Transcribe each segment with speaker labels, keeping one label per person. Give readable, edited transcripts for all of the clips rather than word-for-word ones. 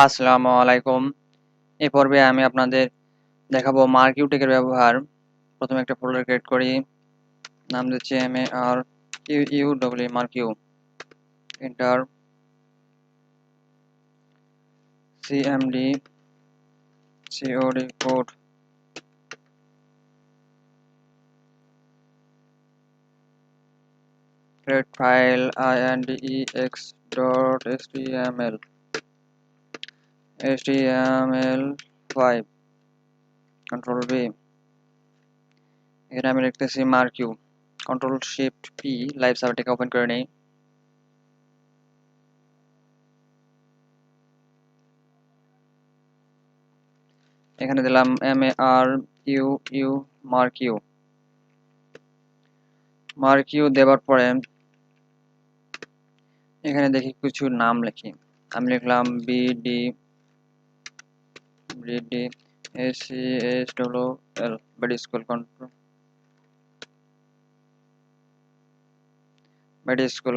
Speaker 1: আসসালামু আলাইকুম। এই পর্বে আমি আপনাদের দেখাবো মার্কিউটেকের ব্যবহার। প্রথমে একটা ফোল্ডার ক্রিয়েট করি, নাম দিচ্ছি MARQUE marquee. Enter, CMD COD code, create file index.html, HTML5, Control V। এখানে আমি লিখতেছি marquee, Control Shift P, live সার্ভারটাকে ওপেন করে নেই। এখানে দিলাম MARQUE মার্কিউ। মার্কিউ দেওয়ার পরে এখানে দেখি কিছু নাম লিখি। আমি লিখলাম BD SCHWL, বাড়ি স্কুল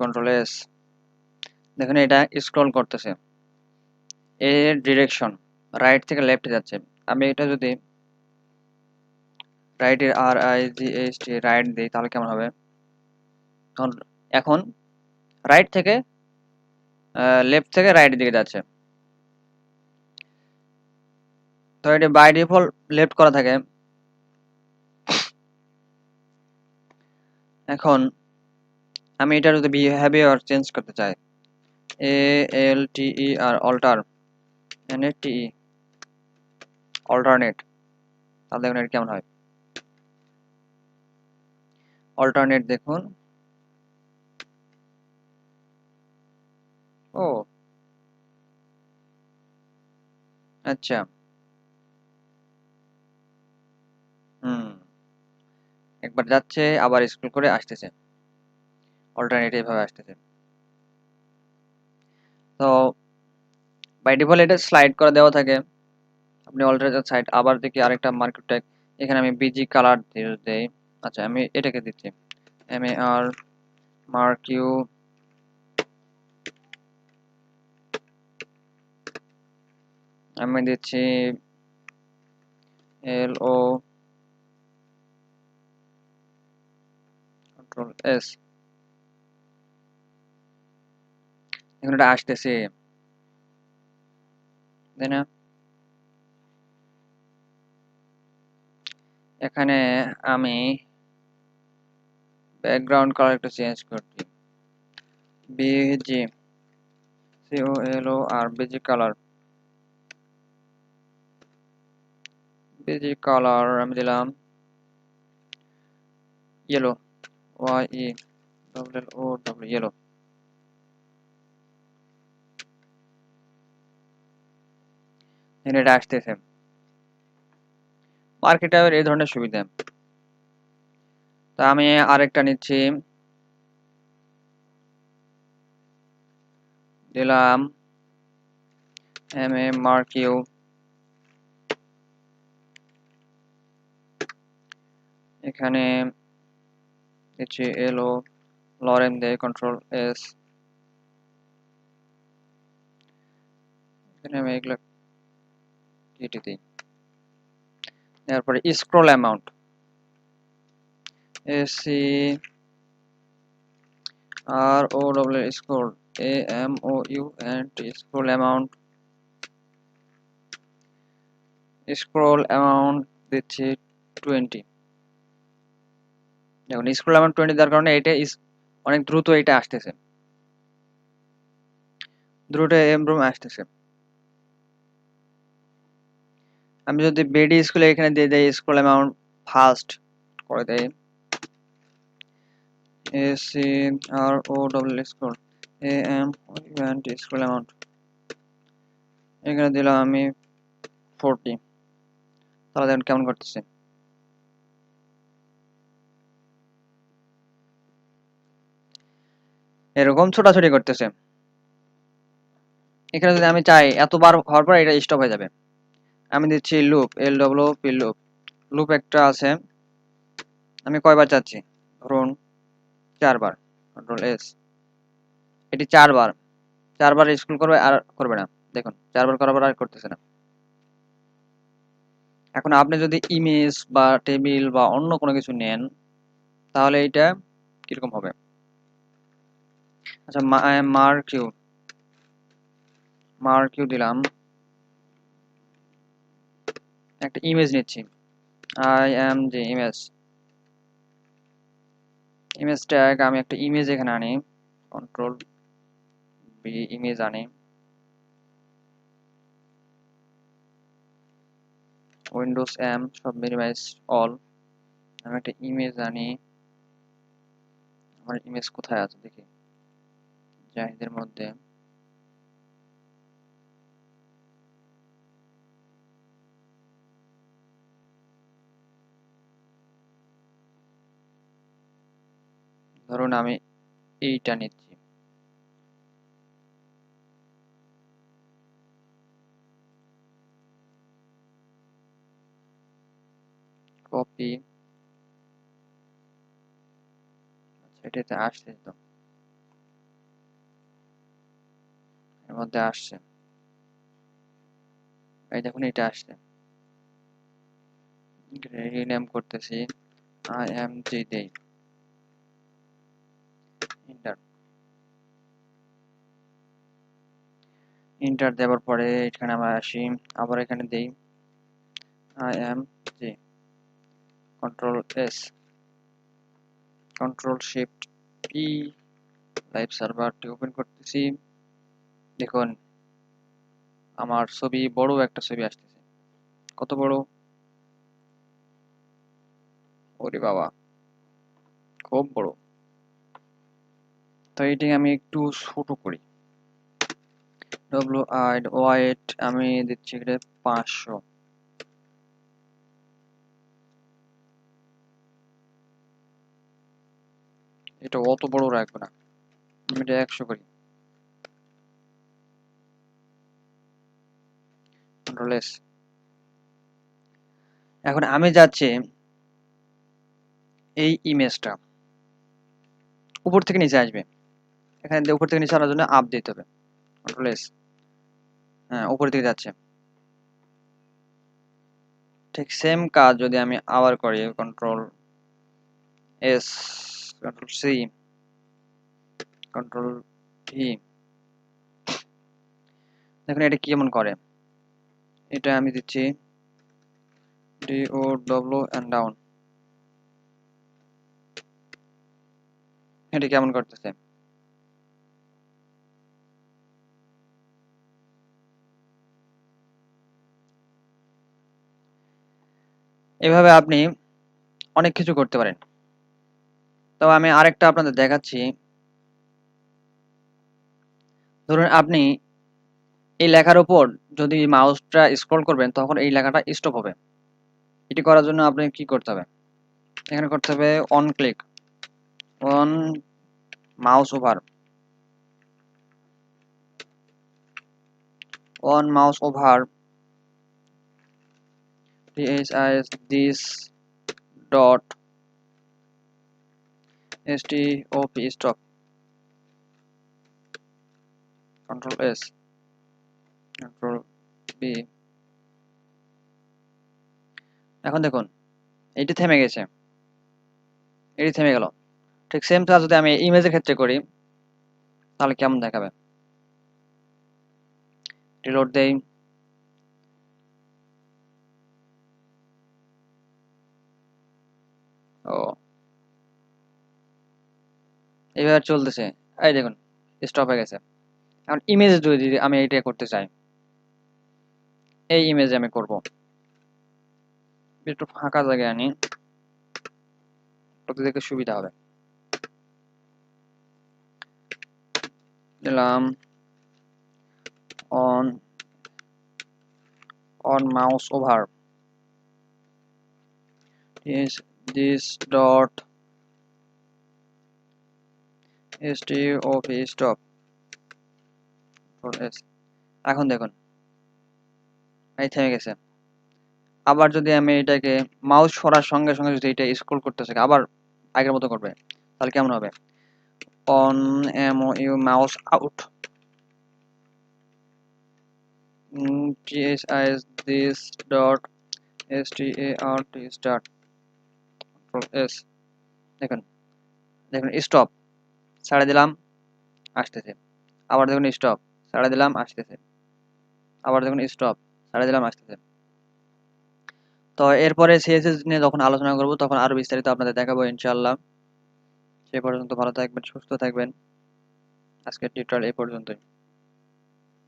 Speaker 1: কন্ট্রোল, S। দেখুন এটা স্ক্রল করতেছে, এর ডিরেকশন রাইট থেকে লেফটে যাচ্ছে। আমি এটা যদি রাইটের RIGHT রাইট দিই তাহলে কেমন হবে? এখন রাইট থেকে লেফট থেকে রাইট দিকে যাচ্ছে। তো এটা বাই ডিফল্ট লেফট করা থাকে। এখন আমি এটা যদি বিহেভিয়ার চেঞ্জ করতে চাই, ALTER অল্টার, NATE অল্টারনেট, তাহলে দেখুন এটা কেমন হয়। অল্টারনেট দেখুন, ও আচ্ছা, হুম, একবার যাচ্ছে আবার স্ক্রল করে আসতেছে, অল্টারনেট এইভাবে আসতেছে। তো বাই ডিফল্ট এটা স্লাইড করে দেওয়া থাকে। আপনি অল্টারনেট সাইড আবার দেখি আরেকটা মার্কেট ট্যাগ, এখানে আমি বিজি কালার দেই। আচ্ছা আমি এটাকে দিচ্ছি MAR মার্কিউ, আমি দিচ্ছি LO কন্ট্রোল S। এখন এটা আসতেছে, তাই না? এখানে আমি ব্যাকগ্রাউন্ড কালার একটু চেঞ্জ করছি, BG COLOR BG কালার, আমি দিলাম ইয়েলো, YELLOW ইয়েলো। এটা আসতেছে। মার্কেটে এই ধরনের সুবিধা। তা আমি আরেকটা নিচ্ছি, দিলাম MARQUE, এখানে দিচ্ছি LO লরেন দিয়ে কন্ট্রোল S। এখানে আমি এগুলো কেটে দিই। তারপরে scroll amount, SCROL scroll, AMOUNT scroll amount, দিচ্ছি 20। দেখুন স্ক্রল অ্যামাউন্ট 20 দেওয়ার কারণে এটা অনেক দ্রুত এটা আসতেছে, দ্রুত এমব্রুম আসতেছে। আমি যদি বেডি স্কুলে এখানে দিয়ে দেই স্ক্রল অ্যামাউন্ট ফাস্ট করে দেই, SCROL scroll, AMOUNT scroll amount, এখানে দিলাম আমি 40। তাহলে দেখুন কেমন করতেছে। এরকম ছোটাছুটি করতেছে। এখানে যদি আমি চাই এতবার হওয়ার পর এটা স্টপ হয়ে যাবে, আমি দিচ্ছি লুপ, LWP লুপ। লুপ একটা আছে, আমি কয়বার চাচ্ছি, ধরুন 4 বার, কন্ট্রোল S। এটি 4 বার স্ক্রল করবে আর করবে না, দেখুন 4 বার করার পর আর করতেছে না। এখন আপনি যদি ইমেজ বা টেবিল বা অন্য কোনো কিছু নেন তাহলে এটা কিরকম হবে? আচ্ছা মার্কিউ দিলাম, একটা ইমেজ নিচ্ছি, img ইমেজ ট্যাগ, আমি একটা ইমেজ এখানে আনি, কন্ট্রোল বি, ইমেজ আনি, উইন্ডোজ এম, সব মিনিমাইজ অল, আমি একটা ইমেজ আনি, আমার ইমেজ কোথায় আছে দেখি, জাহিদের মধ্যে, ধরুন আমি এইটা নিচ্ছি, কপি, এটাতে আসছে তো, এর মধ্যে আসছে, এই দেখুন এটা আসছে, রিনেম করতেছি, img দেই, ইন্টার, ইন্টার দেওয়ার পরে এখানে আমরা আসি, আবার এখানে দেই img, control S, control shift P, live সার্ভারটি ওপেন করতেছি, দেখুন আমার ছবি, বড় একটা ছবি আসতেছে, কত বড়, ওরে বাবা খুব বড়, তো এটাকে আমি একটু ছোট করি, ওয়াইড আমি দিচ্ছি এখানে 500, এটা অত বড় রাখবো না, আমি এটা 100 করি, কন্ট্রোল এস। এখন আমি যাচ্ছি এই ইমেজটা উপর থেকে নিচে আসবে, এখানে উপর থেকে নিচে আনার জন্য আপ দিতে হবে, কন্ট্রোল এস, হ্যাঁ উপর দিকে যাচ্ছে, ঠিক সেম কাজ যদি আমি আবার করি, control S, control C, control V, দেখুন এটা কেমন করে, এটা আমি দিচ্ছি D O W and down, এটা কেমন করতেছে, এভাবে আপনি অনেক কিছু করতে পারেন। তো আমি আরেকটা আপনাদের দেখাচ্ছি, ধরুন আপনি এই লেখার উপর যদি মাউসটা স্ক্রল করবেন তখন এই লেখাটা স্টপ হবে, এটি করার জন্য আপনি কি করতে হবে, এখানে করতে হবে on click, on mouse over, on mouse over this dot stop stop, control s, control b, এখন দেখুন এটি থেমে গেছে, এটি থেমে গেল, ঠিক সেম কাজ যদি আমি ইমেজের ক্ষেত্রে করি তাহলে কেমন দেখাবে, রিলোড দেই, ও এইভাবে চলতেছে, এই দেখুন স্টপ হয়ে গেছে। এখন ইমেজ যদি আমি এটা করতে চাই, এই ইমেজে আমি করব, একটু ফাঁকা জায়গায় আনি, ওতে দেখে সুবিধা হবে, দিলাম on, on mouse over is this dot stop stop, control s, এখন দেখুন এই থেমে গেছে। আবার যদি আমি এটাকে মাউস সরার সঙ্গে সঙ্গে যদি এটা স্ক্রল করতেছে আবার আগের মতো করবে তাহলে কেমন হবে, on M U mouse out, this dot start start control s। দেখুন দেখুন স্টপ ছাড়া দিলাম আসতেছে, আবার দেখুন স্টপ ছাড়া দিলাম আসতেছে, আবার দেখুন স্টপ ছাড়া দিলাম আসতেছে। তো এরপরে সিএসএস নিয়ে যখন আলোচনা করব তখন আরো বিস্তারিত আপনাদের দেখাবো ইনশাআল্লাহ। সে পর্যন্ত ভালো থাকবেন, সুস্থ থাকবেন। আজকের টিউটোরিয়াল এই পর্যন্তই।